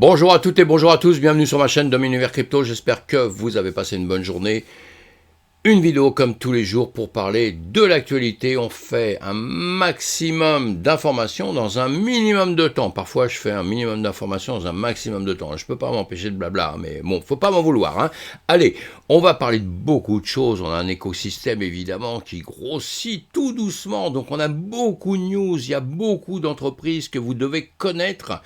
Bonjour à toutes et bonjour à tous, bienvenue sur ma chaîne Dom Univers Crypto, j'espère que vous avez passé une bonne journée. Une vidéo comme tous les jours pour parler de l'actualité. On fait un maximum d'informations dans un minimum de temps. Parfois, je fais un minimum d'informations dans un maximum de temps. Je peux pas m'empêcher de blabla, mais bon, faut pas m'en vouloir. Hein. Allez, on va parler de beaucoup de choses. On a un écosystème, évidemment, qui grossit tout doucement. Donc, on a beaucoup de news. Il y a beaucoup d'entreprises que vous devez connaître.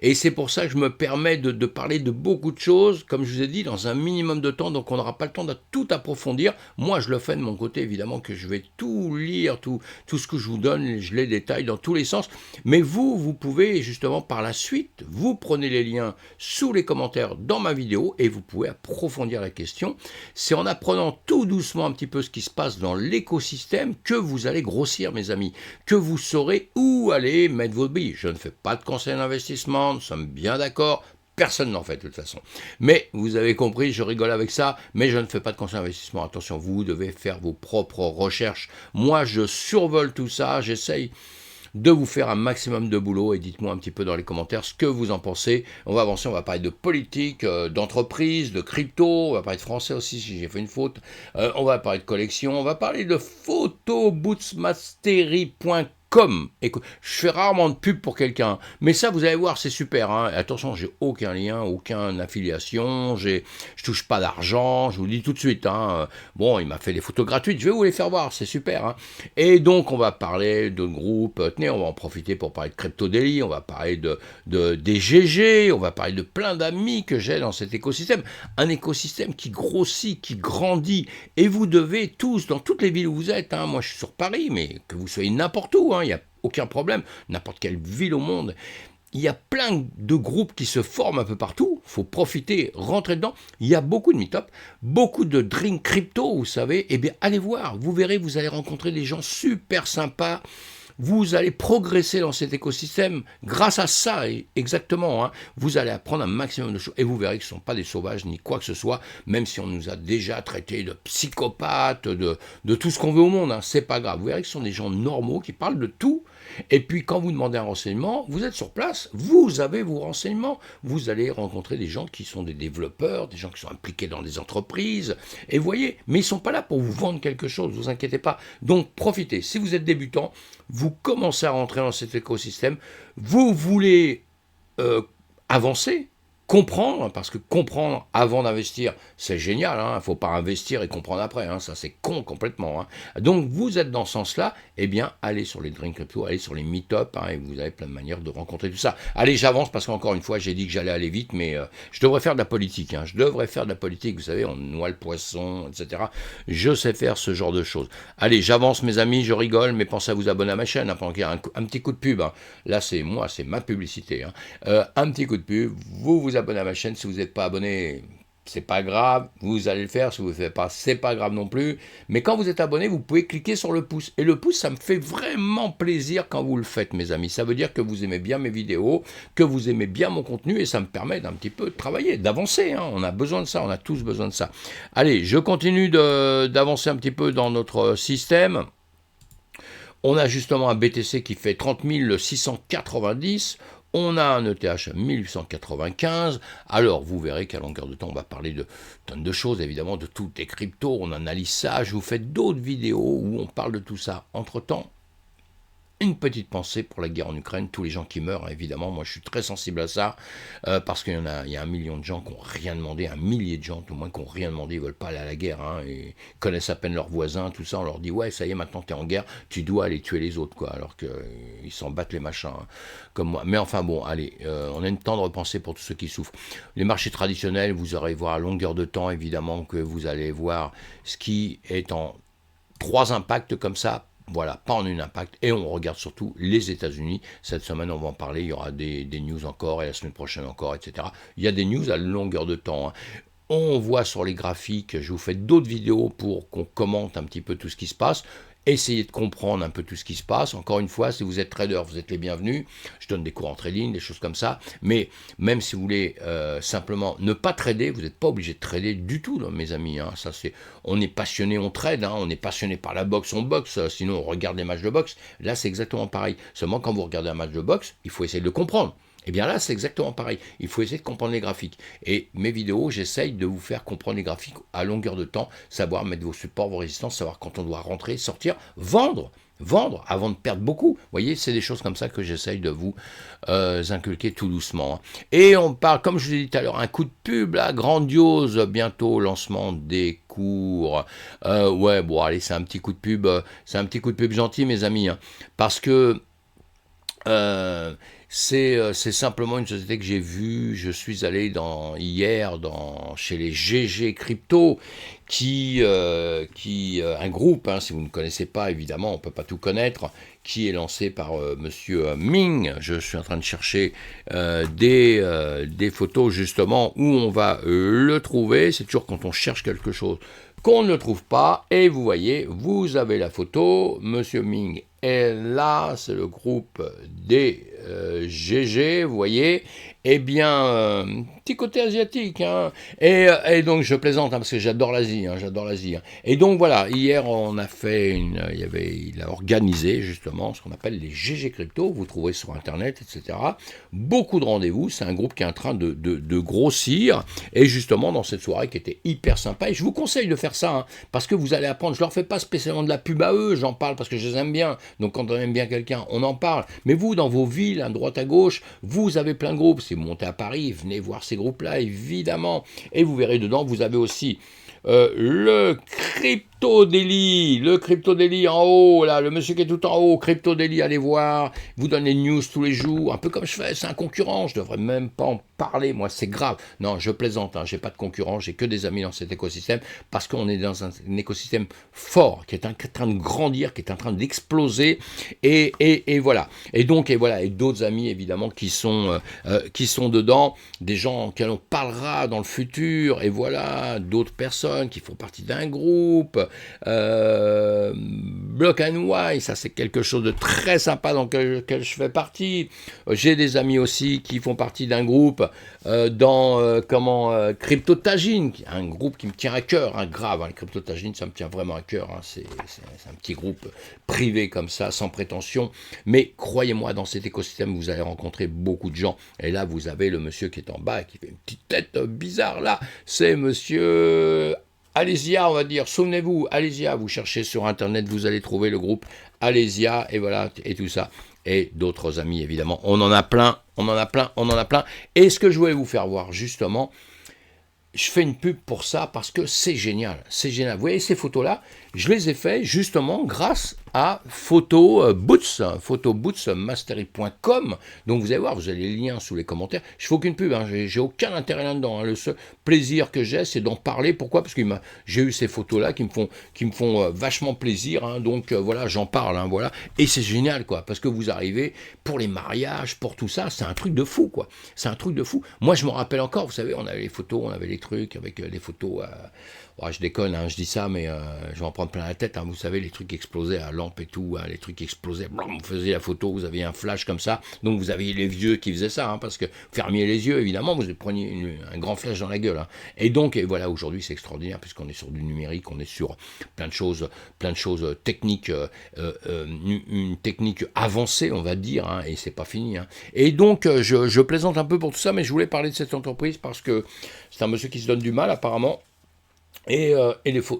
Et c'est pour ça que je me permets de parler de beaucoup de choses, comme je vous ai dit, dans un minimum de temps. Donc, on n'aura pas le temps de tout approfondir. Moi, je le fais de mon côté, évidemment, que je vais tout lire, tout ce que je vous donne, je les détaille dans tous les sens. Mais vous pouvez, justement, par la suite, vous prenez les liens sous les commentaires dans ma vidéo et vous pouvez approfondir la question. C'est en apprenant tout doucement un petit peu ce qui se passe dans l'écosystème que vous allez grossir, mes amis, que vous saurez où aller mettre vos billes. Je ne fais pas de conseil d'investissement, nous sommes bien d'accord. Personne n'en fait de toute façon. Mais vous avez compris, je rigole avec ça, mais je ne fais pas de conseil d'investissement. Attention, vous devez faire vos propres recherches. Moi, je survole tout ça, j'essaye de vous faire un maximum de boulot et dites-moi un petit peu dans les commentaires ce que vous en pensez. On va avancer, on va parler de politique, d'entreprise, de crypto, on va parler de français aussi si j'ai fait une faute, on va parler de collection, on va parler de photobootsmastery.com. Écoute, je fais rarement de pub pour quelqu'un, mais ça vous allez voir, c'est super. Hein. Attention, j'ai aucun lien, aucune affiliation, je touche pas d'argent, je vous le dis tout de suite. Hein. Bon, il m'a fait des photos gratuites, je vais vous les faire voir, c'est super. Hein. Et donc, on va parler de groupes, tenez, on va en profiter pour parler de Crypto Daily, on va parler des GG, on va parler de plein d'amis que j'ai dans cet écosystème. Un écosystème qui grossit, qui grandit, et vous devez tous, dans toutes les villes où vous êtes, hein, moi je suis sur Paris, mais que vous soyez n'importe où, il n'y a aucun problème, n'importe quelle ville au monde, il y a plein de groupes qui se forment un peu partout, il faut profiter, rentrer dedans, il y a beaucoup de meet-up, beaucoup de drink crypto, vous savez, eh bien allez voir, vous verrez, vous allez rencontrer des gens super sympas, vous allez progresser dans cet écosystème grâce à ça, exactement. Hein, vous allez apprendre un maximum de choses et vous verrez que ce ne sont pas des sauvages ni quoi que ce soit, même si on nous a déjà traités de psychopathes, de tout ce qu'on veut au monde. Hein, c'est pas grave. Vous verrez que ce sont des gens normaux qui parlent de tout. Et puis quand vous demandez un renseignement, vous êtes sur place, vous avez vos renseignements. Vous allez rencontrer des gens qui sont des développeurs, des gens qui sont impliqués dans des entreprises. Et vous voyez, mais ils ne sont pas là pour vous vendre quelque chose, ne vous inquiétez pas. Donc profitez. Si vous êtes débutant, vous commencez à rentrer dans cet écosystème, vous voulez avancer, comprendre, parce que comprendre avant d'investir, c'est génial, il ne faut pas investir et comprendre après, ça c'est con complètement. Donc vous êtes dans ce sens-là, eh bien allez sur les Drink Crypto, allez sur les meet-up, et vous avez plein de manières de rencontrer tout ça. Allez, j'avance parce qu'encore une fois, j'ai dit que j'allais aller vite, mais je devrais faire de la politique, je devrais faire de la politique, vous savez, on noie le poisson, etc. Je sais faire ce genre de choses. Allez, j'avance mes amis, je rigole, mais pensez à vous abonner à ma chaîne, pendant qu'il y a un petit coup de pub, là c'est moi, c'est ma publicité, un petit coup de pub, vous abonnez à ma chaîne, si vous n'êtes pas abonné, c'est pas grave, vous allez le faire, si vous ne le faites pas, c'est pas grave non plus, mais quand vous êtes abonné, vous pouvez cliquer sur le pouce, et le pouce, ça me fait vraiment plaisir quand vous le faites, mes amis, ça veut dire que vous aimez bien mes vidéos, que vous aimez bien mon contenu, et ça me permet d'un petit peu de travailler, d'avancer, on a besoin de ça, on a tous besoin de ça. Allez, je continue d'avancer un petit peu dans notre système. On a justement un BTC qui fait 30 690, on a un ETH à 1895, alors vous verrez qu'à longueur de temps, on va parler de tonnes de choses, évidemment, de toutes les cryptos, on analyse ça, je vous fais d'autres vidéos où on parle de tout ça. Entre-temps, une petite pensée pour la guerre en Ukraine, tous les gens qui meurent, évidemment, moi je suis très sensible à ça, parce qu'il y a 1 million de gens qui n'ont rien demandé, 1 millier de gens, tout au moins, qui n'ont rien demandé, ils ne veulent pas aller à la guerre, ils connaissent à peine leurs voisins, tout ça, on leur dit, ouais, ça y est, maintenant tu es en guerre, tu dois aller tuer les autres, quoi, alors qu'ils s'en battent les machins, comme moi. Mais enfin bon, allez, on a une tendre pensée pour tous ceux qui souffrent. Les marchés traditionnels, vous aurez voir à longueur de temps, évidemment, que vous allez voir ce qui est en 3 impacts comme ça. Voilà, pas en une impact. Et on regarde surtout les États-Unis. Cette semaine, on va en parler. Il y aura des news encore et la semaine prochaine encore, etc. Il y a des news à longueur de temps. On voit sur les graphiques. Je vous fais d'autres vidéos pour qu'on commente un petit peu tout ce qui se passe. Essayez de comprendre un peu tout ce qui se passe. Encore une fois, si vous êtes trader, vous êtes les bienvenus. Je donne des cours en trading, des choses comme ça. Mais même si vous voulez simplement ne pas trader, vous n'êtes pas obligé de trader du tout, là, mes amis. Ça, on est passionné, on trade. On est passionné par la boxe, on boxe. Sinon, on regarde les matchs de boxe. Là, c'est exactement pareil. Seulement, quand vous regardez un match de boxe, il faut essayer de le comprendre. Eh bien là, c'est exactement pareil. Il faut essayer de comprendre les graphiques. Et mes vidéos, j'essaye de vous faire comprendre les graphiques à longueur de temps, savoir mettre vos supports, vos résistances, savoir quand on doit rentrer, sortir, vendre avant de perdre beaucoup. Vous voyez, c'est des choses comme ça que j'essaye de vous inculquer tout doucement. Et on parle, comme je vous ai dit tout à l'heure, un coup de pub là, grandiose, bientôt lancement des cours. Ouais, bon, allez, c'est un petit coup de pub, c'est un petit coup de pub gentil, mes amis, hein, parce que euh, c'est simplement une société que j'ai vue. Je suis allé hier chez les GG Crypto, un groupe, hein, si vous ne connaissez pas, évidemment, on ne peut pas tout connaître, qui est lancé par Monsieur Ming. Je suis en train de chercher des photos justement où on va le trouver. C'est toujours quand on cherche quelque chose qu'on ne le trouve pas. Et vous voyez, vous avez la photo. Monsieur Ming est là, c'est le groupe des GG, vous voyez. Eh bien, petit côté asiatique, hein. Et donc je plaisante, hein, parce que j'adore l'Asie, hein, j'adore l'Asie. Hein. Et donc voilà, hier on a fait il a organisé justement ce qu'on appelle les GG Crypto, vous trouverez sur internet, etc. Beaucoup de rendez-vous, c'est un groupe qui est en train de grossir, et justement dans cette soirée qui était hyper sympa, et je vous conseille de faire ça, hein, parce que vous allez apprendre, je leur fais pas spécialement de la pub à eux, j'en parle parce que je les aime bien, donc quand on aime bien quelqu'un, on en parle, mais vous, dans vos villes, à droite à gauche, vous avez plein de groupes. Si vous montez à Paris, venez voir ces groupes-là, évidemment. Et vous verrez dedans, vous avez aussi le Crypto Daily en haut, là, le monsieur qui est tout en haut, Crypto Daily, allez voir, vous donne les news tous les jours, un peu comme je fais, c'est un concurrent, je devrais même pas en parler, moi, c'est grave. Non, je plaisante, hein, j'ai pas de concurrent, j'ai que des amis dans cet écosystème, parce qu'on est dans un écosystème fort, qui est en train de grandir, qui est en train d'exploser, et voilà. Et voilà, et d'autres amis, évidemment, qui sont dedans, des gens auxquels on parlera dans le futur, et voilà, d'autres personnes qui font partie d'un groupe, Block and White, ça c'est quelque chose de très sympa dans lequel je fais partie. J'ai des amis aussi qui font partie d'un groupe Cryptotagine, un groupe qui me tient à cœur, hein, grave, hein, Cryptotagine, ça me tient vraiment à cœur, hein, c'est un petit groupe privé comme ça, sans prétention, mais croyez-moi, dans cet écosystème, vous allez rencontrer beaucoup de gens, et là, vous avez le monsieur qui est en bas, qui fait une petite tête bizarre, là, c'est monsieur Alésia, on va dire, souvenez-vous, Alésia, vous cherchez sur internet, vous allez trouver le groupe Alésia, et voilà, et tout ça, et d'autres amis, évidemment, on en a plein, et ce que je voulais vous faire voir, justement, je fais une pub pour ça parce que c'est génial, vous voyez ces photos-là, je les ai fait justement grâce à photobootsmastery.com. Donc vous allez voir, vous avez les liens sous les commentaires. Je fais aucune pub, hein, j'ai aucun intérêt là-dedans. Hein. Le seul plaisir que j'ai, c'est d'en parler. Pourquoi ? Parce que j'ai eu ces photos-là qui me font vachement plaisir. Hein. Donc voilà, j'en parle. Hein, voilà. Et c'est génial, quoi, parce que vous arrivez pour les mariages, pour tout ça, c'est un truc de fou, quoi. C'est un truc de fou. Moi, je me rappelle encore, vous savez, on avait les photos, on avait les trucs avec les photos. Je déconne, hein, je dis ça, mais je vais en prendre plein la tête. Hein, vous savez, les trucs explosaient à lampe et tout, hein, les trucs explosaient. Blam, vous faisiez la photo, vous aviez un flash comme ça. Donc vous aviez les vieux qui faisaient ça, hein, parce que fermiez les yeux, évidemment, vous preniez un grand flash dans la gueule. Hein. Et donc, et voilà, aujourd'hui, c'est extraordinaire, puisqu'on est sur du numérique, on est sur plein de choses techniques, une technique avancée, on va dire, hein, et c'est pas fini. Hein. Et donc, je plaisante un peu pour tout ça, mais je voulais parler de cette entreprise parce que c'est un monsieur qui se donne du mal, apparemment. Et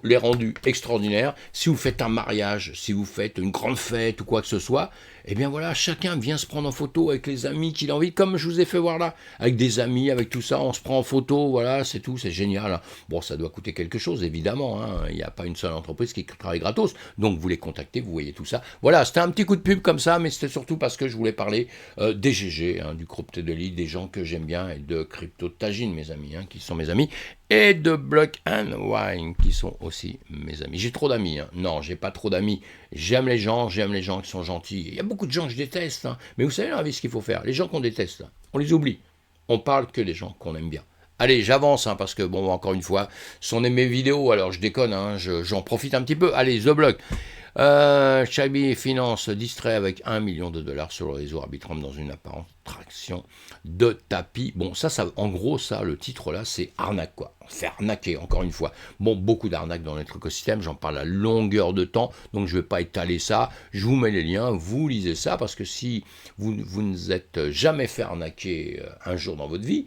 les rendus extraordinaires. Si vous faites un mariage, si vous faites une grande fête ou quoi que ce soit, eh bien voilà, chacun vient se prendre en photo avec les amis qu'il a envie, comme je vous ai fait voir là, avec des amis, avec tout ça, on se prend en photo, voilà, c'est tout, c'est génial. Bon, ça doit coûter quelque chose, évidemment, hein. Il n'y a pas une seule entreprise qui travaille gratos, donc vous les contactez, vous voyez tout ça. Voilà, c'était un petit coup de pub comme ça, mais c'était surtout parce que je voulais parler des GG, hein, du Crypto Daily, des gens que j'aime bien, et de Cryptotagine, mes amis, hein, qui sont mes amis, et de Block and Wine, qui sont aussi mes amis. J'ai trop d'amis, hein. Non, j'ai pas trop d'amis. J'aime les gens qui sont gentils. Il y a beaucoup de gens que je déteste, hein. Mais vous savez dans la vie ce qu'il faut faire. Les gens qu'on déteste, là, on les oublie. On parle que des gens qu'on aime bien. Allez, j'avance, hein, parce que, bon, encore une fois, ce sont mes vidéos, alors je déconne, hein, j'en profite un petit peu. Allez, The Block. Chabi Finance distrait avec 1 million de dollars sur le réseau Arbitrum dans une apparente traction de tapis. Bon, ça, en gros, ça, le titre là, c'est arnaque, quoi. Faire arnaquer, encore une fois. Bon, beaucoup d'arnaques dans notre écosystème, j'en parle à longueur de temps, donc je ne vais pas étaler ça. Je vous mets les liens, vous lisez ça, parce que si vous ne vous êtes jamais fait arnaquer un jour dans votre vie,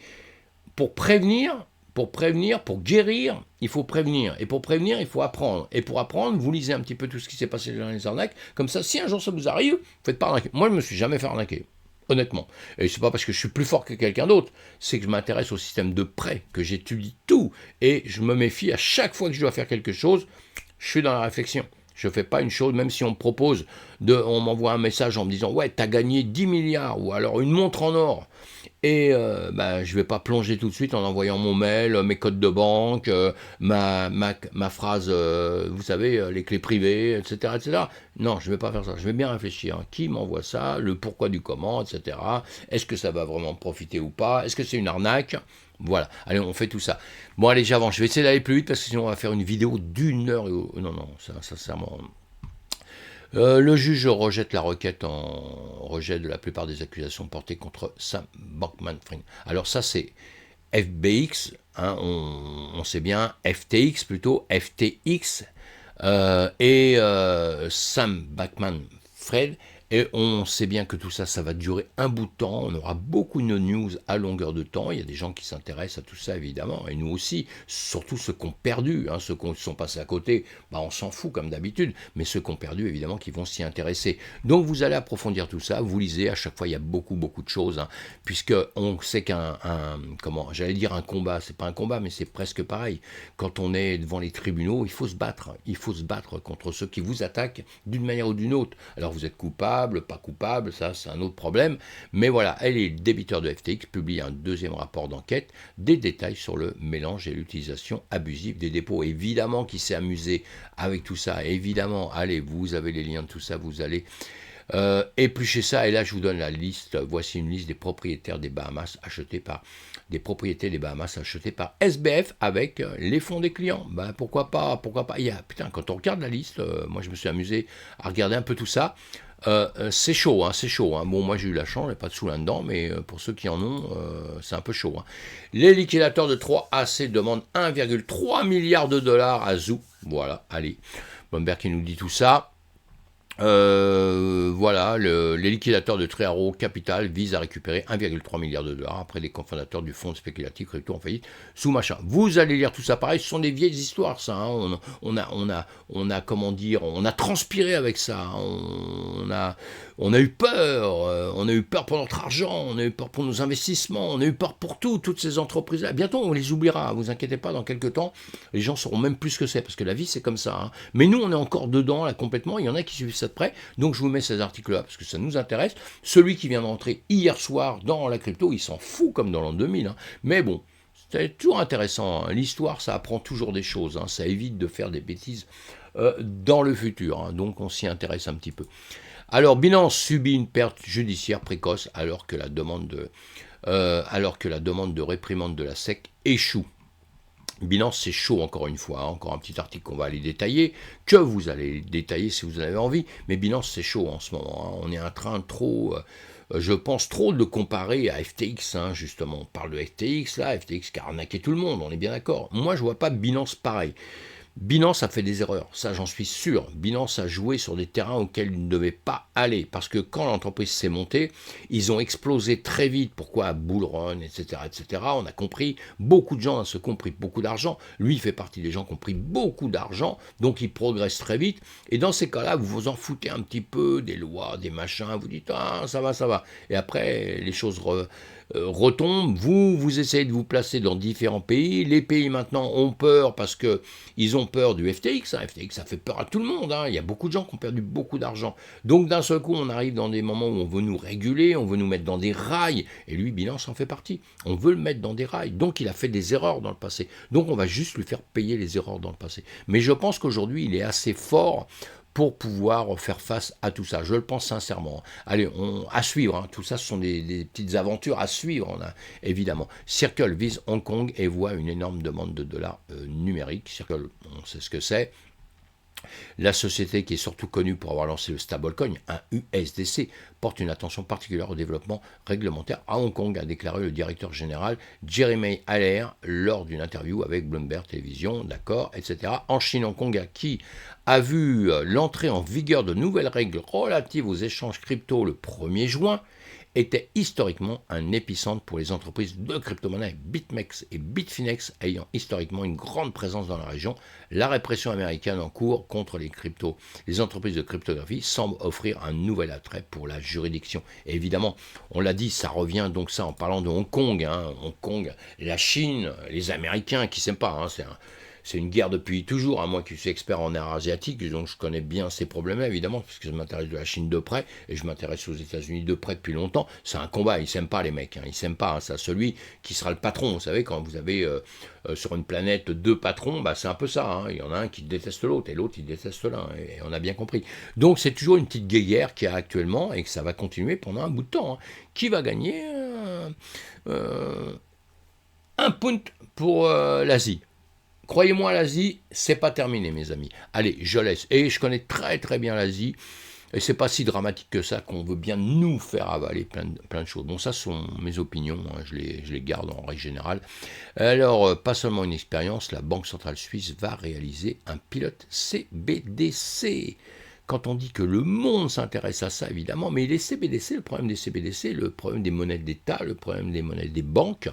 pour prévenir, pour guérir, il faut prévenir. Et pour prévenir, il faut apprendre. Et pour apprendre, vous lisez un petit peu tout ce qui s'est passé dans les arnaques. Comme ça, si un jour ça vous arrive, faites pas arnaquer. Moi, je ne me suis jamais fait arnaquer. Honnêtement. Et c'est pas parce que je suis plus fort que quelqu'un d'autre, c'est que je m'intéresse au système de prêt, que j'étudie tout. Et je me méfie à chaque fois que je dois faire quelque chose, je suis dans la réflexion. Je ne fais pas une chose, même si on me propose, on m'envoie un message en me disant « Ouais, t'as gagné 10 milliards » ou alors une montre en or. Et je ne vais pas plonger tout de suite en envoyant mon mail, mes codes de banque, ma phrase, vous savez, les clés privées, etc., etc. Non, je ne vais pas faire ça. Je vais bien réfléchir. Qui m'envoie ça, le pourquoi du comment, etc. Est-ce que ça va vraiment profiter ou pas? Est-ce que c'est une arnaque? Voilà, allez, on fait tout ça. Bon, allez, j'avance. Je vais essayer d'aller plus vite parce que sinon on va faire une vidéo d'1 heure. Non, non, ça, sincèrement. Le juge rejette la requête en rejet de la plupart des accusations portées contre Sam Bankman-Fried. Alors ça, c'est FBX, hein, on sait bien, FTX plutôt, FTX, et Sam Bankman-Fried. Et on sait bien que tout ça, ça va durer un bout de temps. On aura beaucoup de news à longueur de temps. Il y a des gens qui s'intéressent à tout ça, évidemment. Et nous aussi, surtout ceux qui ont perdu, hein, ceux qui sont passés à côté, on s'en fout comme d'habitude. Mais ceux qui ont perdu, évidemment, qui vont s'y intéresser. Donc vous allez approfondir tout ça. Vous lisez, à chaque fois, il y a beaucoup de choses. Hein, puisque on sait j'allais dire un combat. C'est pas un combat, mais c'est presque pareil. Quand on est devant les tribunaux, il faut se battre. Il faut se battre contre ceux qui vous attaquent d'une manière ou d'une autre. Alors vous êtes coupable, pas coupable, ça c'est un autre problème, mais voilà, les débiteurs de FTX publient un deuxième rapport d'enquête, des détails sur le mélange et l'utilisation abusive des dépôts. Évidemment qui s'est amusé avec tout ça, évidemment, allez, vous avez les liens de tout ça, vous allez éplucher ça, et là je vous donne la liste, voici une liste des propriétaires des Bahamas achetés par SBF avec les fonds des clients. Pourquoi pas. Quand on regarde la liste, moi je me suis amusé à regarder un peu tout ça. C'est chaud, hein. Bon, moi j'ai eu la chance, il n'y a pas de sous là-dedans, mais pour ceux qui en ont, c'est un peu chaud. Hein. Les liquidateurs de 3AC demandent 1,3 milliard de dollars à Zoo. Voilà, allez. Bloomberg qui nous dit tout ça. Voilà, les liquidateurs de Trearo Capital visent à récupérer 1,3 milliard de dollars après les cofondateurs du fonds spéculatif crypto en faillite sous machin. Vous allez lire tout ça pareil, ce sont des vieilles histoires ça, hein. On a comment dire, on a transpiré avec ça, hein. On a eu peur pour notre argent, on a eu peur pour nos investissements, on a eu peur pour toutes ces entreprises-là. Bientôt on les oubliera, vous inquiétez pas, dans quelques temps, les gens sauront même plus ce que c'est, parce que la vie c'est comme ça. Hein. Mais nous on est encore dedans là complètement, il y en a qui suivent ça de près, donc je vous mets ces articles-là parce que ça nous intéresse. Celui qui vient d'entrer hier soir dans la crypto, il s'en fout comme dans l'an 2000, hein. Mais bon, c'est toujours intéressant, hein. L'histoire ça apprend toujours des choses, hein. Ça évite de faire des bêtises dans le futur, hein. Donc on s'y intéresse un petit peu. Alors, Binance subit une perte judiciaire précoce alors que la demande de réprimande de la SEC échoue. Binance, c'est chaud encore une fois, hein. Encore un petit article qu'on va aller détailler, que vous allez détailler si vous en avez envie, mais Binance, c'est chaud en ce moment. Hein. On est en train je pense trop de comparer à FTX, hein, justement. On parle de FTX, là, FTX qui a arnaqué tout le monde, on est bien d'accord. Moi, je vois pas Binance pareil. Binance a fait des erreurs, ça j'en suis sûr. Binance a joué sur des terrains auxquels il ne devait pas aller, parce que quand l'entreprise s'est montée, ils ont explosé très vite. Pourquoi Bull Run, etc., etc. On a compris, beaucoup de gens se compris beaucoup d'argent. Lui, il fait partie des gens qui ont pris beaucoup d'argent, donc il progresse très vite. Et dans ces cas-là, vous vous en foutez un petit peu des lois, des machins, vous dites « Ah, ça va ». Et après, les choses retombe, vous essayez de vous placer dans différents pays, les pays maintenant ont peur parce qu'ils ont peur du FTX, hein. FTX ça fait peur à tout le monde, hein. Il y a beaucoup de gens qui ont perdu beaucoup d'argent, donc d'un seul coup on arrive dans des moments où on veut nous réguler, on veut nous mettre dans des rails, et lui Binance en fait partie, on veut le mettre dans des rails, donc il a fait des erreurs dans le passé, donc on va juste lui faire payer les erreurs dans le passé, mais je pense qu'aujourd'hui il est assez fort pour pouvoir faire face à tout ça. Je le pense sincèrement. Allez, à suivre, hein. Tout ça, ce sont des petites aventures à suivre, évidemment. Circle vise Hong Kong et voit une énorme demande de dollars numériques. Circle, on sait ce que c'est. La société, qui est surtout connue pour avoir lancé le stablecoin, un USDC, porte une attention particulière au développement réglementaire à Hong Kong, a déclaré le directeur général Jeremy Aller lors d'une interview avec Bloomberg Télévision, d'accord, etc. En Chine, Hong Kong, qui a vu l'entrée en vigueur de nouvelles règles relatives aux échanges crypto le 1er juin, était historiquement un épicentre pour les entreprises de crypto-monnaies. BitMEX et Bitfinex ayant historiquement une grande présence dans la région, la répression américaine en cours contre les entreprises de cryptographie semble offrir un nouvel attrait pour la juridiction. Et évidemment, on l'a dit, ça revient donc ça en parlant de Hong Kong. Hong Kong, la Chine, les Américains qui ne s'aiment pas. C'est une guerre depuis toujours, moi qui suis expert en art asiatique, donc je connais bien ces problèmes-là, évidemment, parce que je m'intéresse de la Chine de près, et je m'intéresse aux États-Unis de près depuis longtemps. C'est un combat, ils ne s'aiment pas les mecs, ils ne s'aiment pas. C'est celui qui sera le patron. Vous savez, quand vous avez sur une planète 2 patrons, c'est un peu ça. Il y en a un qui déteste l'autre, et l'autre il déteste l'un, et on a bien compris. Donc c'est toujours une petite guerre qu'il y a actuellement, et que ça va continuer pendant un bout de temps. Qui va gagner un punt pour l'Asie. Croyez-moi, l'Asie, c'est pas terminé, mes amis. Allez, je laisse. Et je connais très très bien l'Asie. Et c'est pas si dramatique que ça qu'on veut bien nous faire avaler plein de choses. Bon, ça sont mes opinions, je les garde en règle générale. Alors, pas seulement une expérience, la Banque Centrale Suisse va réaliser un pilote CBDC. Quand on dit que le monde s'intéresse à ça, évidemment, mais les CBDC, le problème des CBDC, le problème des monnaies d'État, le problème des monnaies des banques,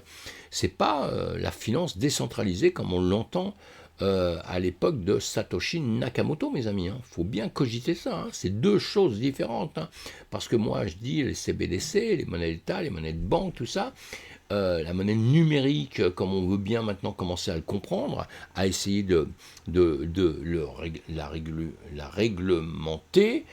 c'est pas la finance décentralisée comme on l'entend à l'époque de Satoshi Nakamoto, mes amis. Faut bien cogiter ça. C'est deux choses différentes. Parce que moi, je dis les CBDC, les monnaies d'État, les monnaies de banque, tout ça, la monnaie numérique, comme on veut bien maintenant commencer à le comprendre, à essayer la réglementer,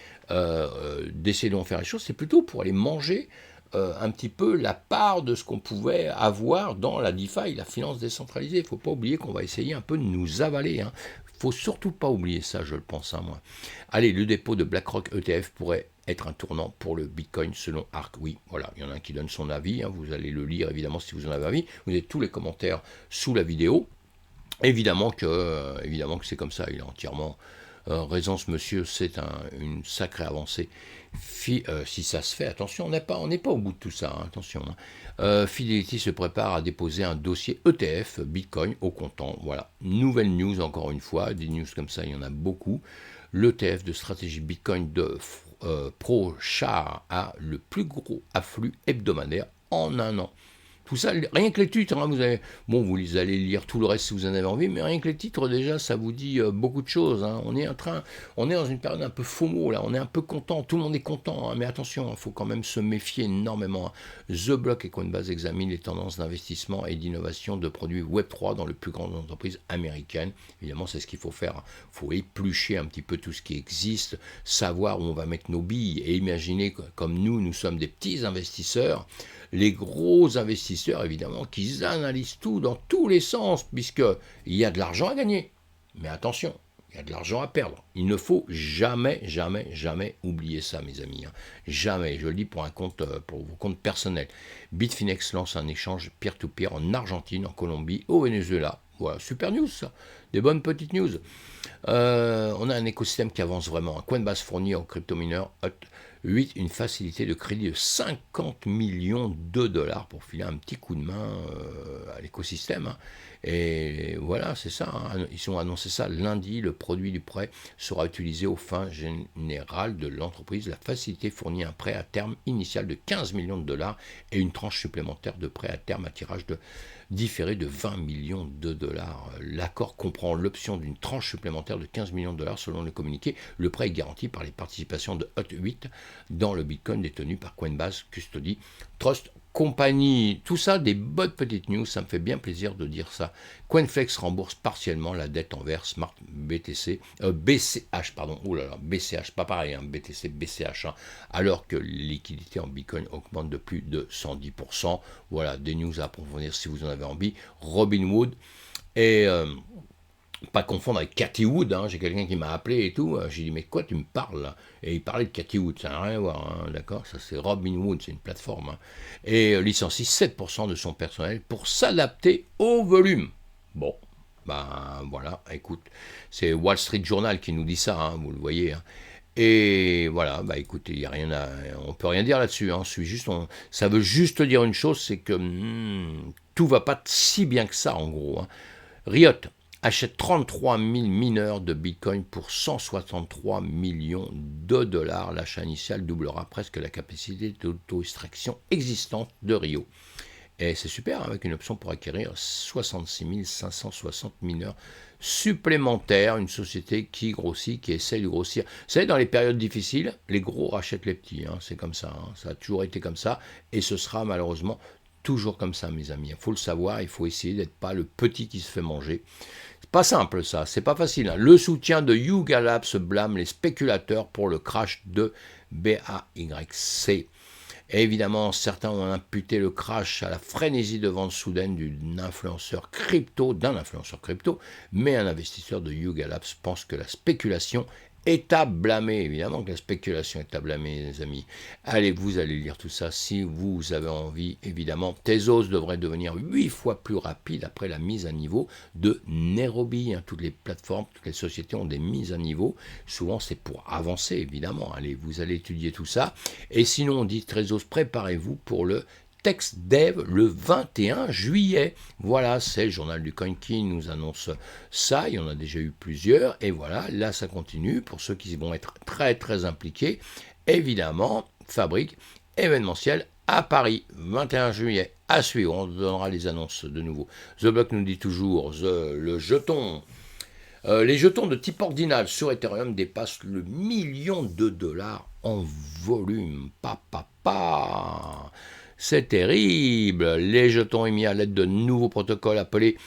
d'essayer d'en faire les choses, c'est plutôt pour aller manger un petit peu la part de ce qu'on pouvait avoir dans la DeFi, la finance décentralisée. Il ne faut pas oublier qu'on va essayer un peu de nous avaler. Il ne faut surtout pas oublier ça, je le pense, moi. Allez, le dépôt de BlackRock ETF pourrait être un tournant pour le Bitcoin selon ARK. Oui, voilà, il y en a un qui donne son avis. Vous allez le lire, évidemment, si vous en avez envie. Vous avez tous les commentaires sous la vidéo. Évidemment que c'est comme ça, il a entièrement raison, ce monsieur, c'est une sacrée avancée. Si ça se fait, attention, on n'est pas au bout de tout ça, attention. Fidelity se prépare à déposer un dossier ETF Bitcoin au comptant. Voilà, nouvelle news encore une fois, des news comme ça, il y en a beaucoup. L'ETF de stratégie Bitcoin de ProChar a le plus gros afflux hebdomadaire en un an. Tout ça, rien que les titres, vous allez lire tout le reste si vous en avez envie, mais rien que les titres, déjà, ça vous dit beaucoup de choses. On est dans une période un peu FOMO, là, on est un peu content, tout le monde est content, mais attention, il faut quand même se méfier énormément. The Block et Coinbase examinent les tendances d'investissement et d'innovation de produits Web3 dans les plus grandes entreprises américaines. Évidemment, c'est ce qu'il faut faire. Il faut éplucher un petit peu tout ce qui existe, savoir où on va mettre nos billes, et imaginer comme nous sommes des petits investisseurs, les gros investisseurs, évidemment, qui analysent tout dans tous les sens, puisqu'il y a de l'argent à gagner. Mais attention, il y a de l'argent à perdre. Il ne faut jamais, jamais, jamais oublier ça, mes amis. Jamais. Je le dis pour vos comptes personnels. Bitfinex lance un échange peer-to-peer en Argentine, en Colombie, au Venezuela. Voilà, super news, ça. Des bonnes petites news. On a un écosystème qui avance vraiment. Coinbase fournit aux crypto-mineurs 8, une facilité de crédit de 50 millions de dollars pour filer un petit coup de main à l'écosystème. Et voilà, c'est ça. Ils ont annoncé ça lundi. Le produit du prêt sera utilisé aux fins générales de l'entreprise. La facilité fournit un prêt à terme initial de 15 millions de dollars et une tranche supplémentaire de prêt à terme à tirage différé de 20 millions de dollars. L'accord comprend l'option d'une tranche supplémentaire de 15 millions de dollars selon le communiqué. Le prêt est garanti par les participations de HOT8 dans le Bitcoin détenu par Coinbase Custody Trust Company. Tout ça, des bonnes petites news, ça me fait bien plaisir de dire ça. Coinflex rembourse partiellement la dette envers Smart BTC, BCH, pardon, BCH, pas pareil, BTC, BCH, alors que les liquidités en Bitcoin augmentent de plus de 110%. Voilà, des news à approfondir si vous en avez envie. Robinhood et pas confondre avec Cathie Wood, j'ai quelqu'un qui m'a appelé et tout, j'ai dit mais quoi tu me parles là? Et il parlait de Cathie Wood, ça n'a rien à voir, d'accord, ça c'est Robinhood, c'est une plateforme, et licencie 7% de son personnel pour s'adapter au volume. Bon, Ben voilà, écoute, c'est Wall Street Journal qui nous dit ça, hein, vous le voyez. Hein. Et voilà, bah écoutez, y a rien on peut rien dire là-dessus. Hein, ça veut juste dire une chose, c'est que tout va pas si bien que ça, en gros. Hein. Riot achète 33 000 mineurs de Bitcoin pour 163 millions de dollars. L'achat initial doublera presque la capacité d'auto-extraction existante de Rio. Et c'est super, hein, avec une option pour acquérir 66 560 mineurs supplémentaires, une société qui grossit, qui essaie de grossir. Vous savez, dans les périodes difficiles, les gros rachètent les petits, hein, c'est comme ça, hein, ça a toujours été comme ça, et ce sera malheureusement toujours comme ça, mes amis. Il faut le savoir, il faut essayer d'être pas le petit qui se fait manger. C'est pas simple ça, c'est pas facile. Hein. Le soutien de Yuga Labs blâme les spéculateurs pour le crash de BAYC. Et évidemment, certains ont imputé le crash à la frénésie de vente soudaine d'un influenceur crypto, mais un investisseur de Yuga Labs pense que la spéculation est à blâmer. Évidemment que la spéculation est à blâmer, les amis. Allez, vous allez lire tout ça si vous avez envie, évidemment. Tezos devrait devenir 8 fois plus rapide après la mise à niveau de Nairobi. Hein. Toutes les plateformes, toutes les sociétés ont des mises à niveau. Souvent, c'est pour avancer, évidemment. Allez, vous allez étudier tout ça. Et sinon, on dit Tezos, préparez-vous pour le TextDev le 21 juillet. Voilà, c'est le journal du Coin qui nous annonce ça. Il y en a déjà eu plusieurs. Et voilà, là, ça continue. Pour ceux qui vont être très, très impliqués, évidemment, fabrique événementielle à Paris, 21 juillet. À suivre, on donnera les annonces de nouveau. The Block nous dit toujours, le jeton. Les jetons de type ordinal sur Ethereum dépassent le million de dollars en volume. C'est terrible. Les jetons émis à l'aide de nouveaux protocoles appelés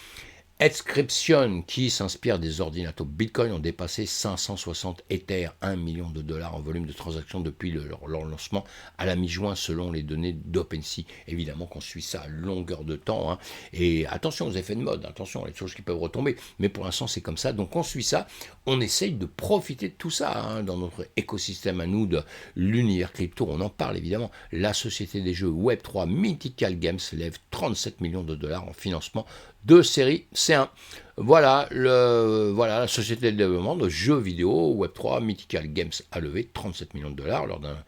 Inscription, qui s'inspire des ordinateurs Bitcoin, ont dépassé 560 Ether, 1 million de dollars en volume de transactions depuis leur lancement à la mi-juin, selon les données d'OpenSea. Évidemment qu'on suit ça à longueur de temps. Hein. Et attention aux effets de mode, attention à les choses qui peuvent retomber. Mais pour l'instant, c'est comme ça. Donc on suit ça. On essaye de profiter de tout ça hein, dans notre écosystème à nous de l'univers crypto. On en parle évidemment. La société des jeux Web3 Mythical Games lève 37 millions de dollars en financement de série C1. Voilà, la société de développement de jeux vidéo Web3 Mythical Games a levé 37 millions de dollars lors d'un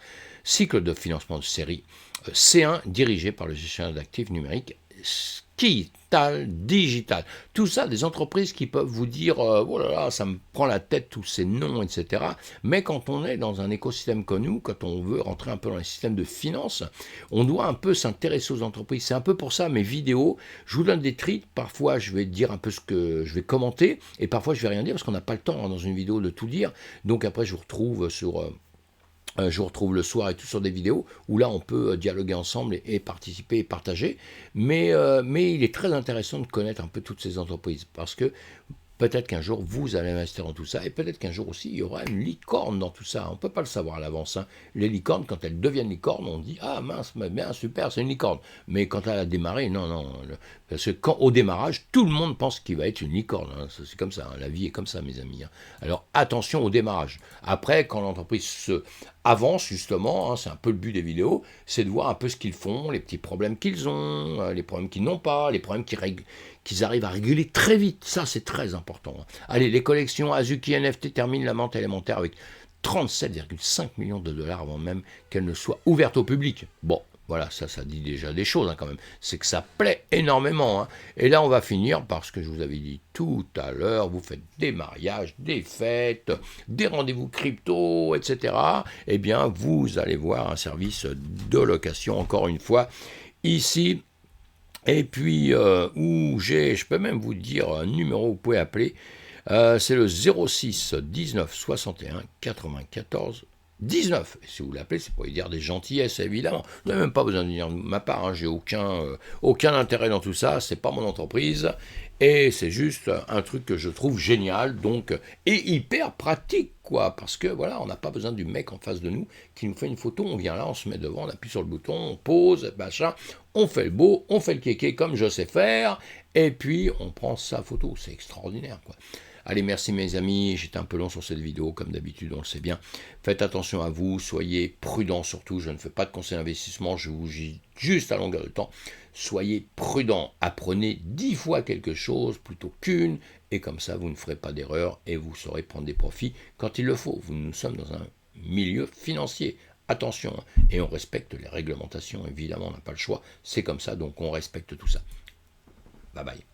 cycle de financement de série C1 dirigé par le gestionnaire d'actifs numériques Skital Digital. Tout ça, des entreprises qui peuvent vous dire oh là là, ça me prend la tête, tous ces noms, etc. Mais quand on est dans un écosystème comme nous, quand on veut rentrer un peu dans les systèmes de finance, on doit un peu s'intéresser aux entreprises. C'est un peu pour ça mes vidéos, je vous donne des treats, parfois je vais dire un peu ce que je vais commenter, et parfois je vais rien dire parce qu'on n'a pas le temps hein, dans une vidéo de tout dire. Donc après je vous retrouve je vous retrouve le soir et tout sur des vidéos où là on peut dialoguer ensemble et participer et partager. Mais il est très intéressant de connaître un peu toutes ces entreprises parce que peut-être qu'un jour vous allez investir dans tout ça et peut-être qu'un jour aussi il y aura une licorne dans tout ça. On ne peut pas le savoir à l'avance. Hein. Les licornes, quand elles deviennent licornes, on dit ah mince, bien super, c'est une licorne. Mais quand elle a démarré, non. Parce que au démarrage, tout le monde pense qu'il va être une licorne. Hein. C'est comme ça, hein. La vie est comme ça, mes amis. Hein. Alors attention au démarrage. Après, quand l'entreprise se avance, justement, hein, c'est un peu le but des vidéos, c'est de voir un peu ce qu'ils font, les petits problèmes qu'ils ont, les problèmes qu'ils n'ont pas, les problèmes qu'ils arrivent à réguler très vite. Ça, c'est très important. Hein. Allez, les collections Azuki NFT terminent la vente élémentaire avec 37,5 millions de dollars avant même qu'elle ne soit ouverte au public. Bon, voilà, ça dit déjà des choses hein, quand même. C'est que ça plaît énormément. Hein. Et là, on va finir par ce que je vous avais dit tout à l'heure. Vous faites des mariages, des fêtes, des rendez-vous crypto, etc. Eh bien, vous allez voir un service de location, encore une fois, ici. Et puis, je peux même vous dire un numéro que vous pouvez appeler. C'est le 06 19 61 94 19. Et si vous l'appelez, c'est pour lui dire des gentillesses, évidemment. Vous n'avez même pas besoin de venir de ma part. Hein. J'ai aucun intérêt dans tout ça. C'est pas mon entreprise. Et c'est juste un truc que je trouve génial, donc, et hyper pratique, quoi. Parce que, voilà, on n'a pas besoin du mec en face de nous qui nous fait une photo. On vient là, on se met devant, on appuie sur le bouton, on pose, machin. On fait le beau, on fait le kéké comme je sais faire. Et puis, on prend sa photo. C'est extraordinaire, quoi. Allez, merci mes amis, j'étais un peu long sur cette vidéo, comme d'habitude, on le sait bien. Faites attention à vous, soyez prudents surtout, je ne fais pas de conseils d'investissement, je vous dis juste à longueur de temps. soyez prudent, apprenez 10 fois quelque chose plutôt qu'une, et comme ça vous ne ferez pas d'erreur et vous saurez prendre des profits quand il le faut. Nous sommes dans un milieu financier. Attention, et on respecte les réglementations, évidemment, on n'a pas le choix, c'est comme ça, donc on respecte tout ça. Bye bye.